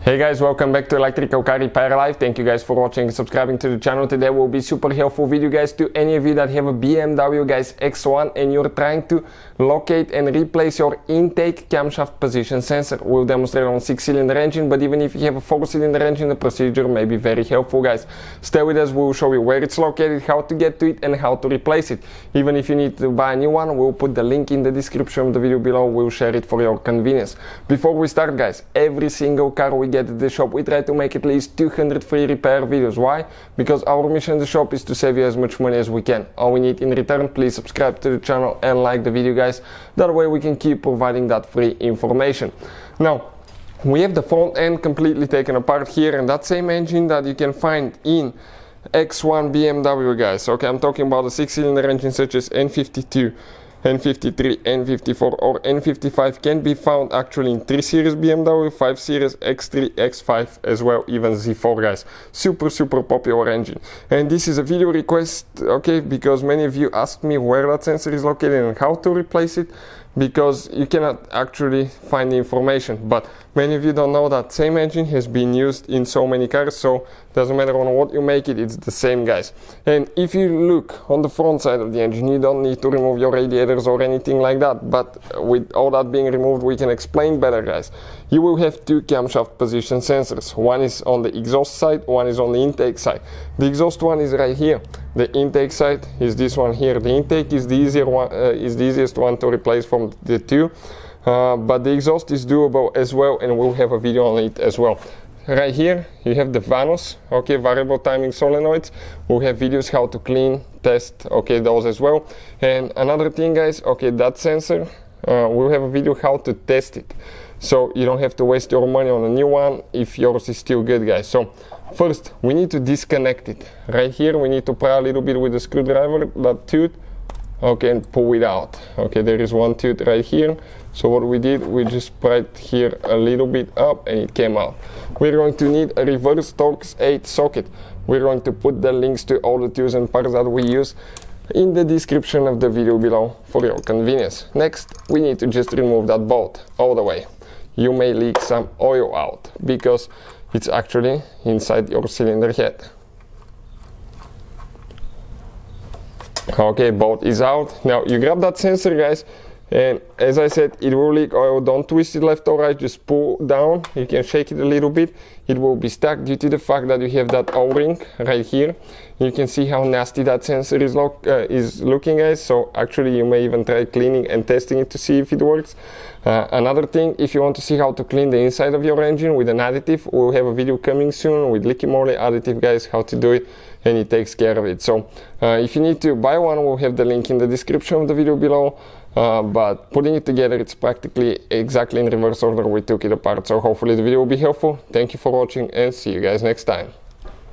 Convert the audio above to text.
Hey guys, welcome back to Electrical Car Repair Live. Thank you guys for watching and subscribing to the channel. Today will be super helpful video guys to any of you that have a BMW guys X1 and you're trying to locate and replace your intake camshaft position sensor. We'll demonstrate on 6-cylinder engine, but even if you have a 4-cylinder engine, the procedure may be very helpful guys. Stay with us, we'll show you where it's located, how to get to it and how to replace it. Even if you need to buy a new one, we'll put the link in the description of the video below. We'll share it for your convenience. Before we start guys, every single car we get at the shop, we try to make at least 200 free repair videos. Why? Because our mission in the shop is to save you as much money as we can. All we need in return, please subscribe to the channel and like the video guys. That way we can keep providing that free information. Now, we have the front end completely taken apart here, and that same engine that you can find in X1 BMW guys. Okay, I'm talking about a 6-cylinder engine such as N52, N53, N54 or N55 can be found actually in 3 Series BMW, 5 Series, X3, X5 as well, even Z4 guys. Super popular engine. And this is a video request, okay, because many of you asked me where that sensor is located and how to replace it, because you cannot actually find the information. But many of you don't know that same engine has been used in so many cars, so doesn't matter on what you make it, it's the same guys. And if you look on the front side of the engine, you don't need to remove your radiators or anything like that, but with all that being removed, we can explain better guys. You will have 2 camshaft position sensors. One is on the exhaust side, one is on the intake side. The exhaust one is right here. The intake side is this one here. The intake is the easiest one to replace from the 2, but the exhaust is doable as well, and we'll have a video on it as well. Right here you have the vanos, okay, variable timing solenoids. We'll have videos how to clean, test, okay, those as well. And another thing guys, okay, that sensor, we'll have a video how to test it, so you don't have to waste your money on a new one if yours is still good guys. So first we need to disconnect it. Right here we need to pry a little bit with the screwdriver that tooth, okay, and pull it out. Okay, there is one tooth right here. So what we did, we just pried here a little bit up and it came out. We're going to need a reverse Torx 8 socket. We're going to put the links to all the tools and parts that we use in the description of the video below for your convenience. Next, we need to just remove that bolt all the way. You may leak some oil out because it's actually inside your cylinder head. Okay, bolt is out. Now you grab that sensor guys, and as I said, it will leak oil. Don't twist it left or right, just pull down. You can shake it a little bit. It will be stuck due to the fact that you have that O-ring right here. You can see how nasty that sensor is looking guys, so actually you may even try cleaning and testing it to see if it works. Another thing, if you want to see how to clean the inside of your engine with an additive, we'll have a video coming soon with leaky moly additive guys, how to do it, and it takes care of it. So if you need to buy one, we'll have the link in the description of the video below. But putting it together, it's practically exactly in reverse order we took it apart. So hopefully the video will be helpful. Thank you for watching and see you guys next time.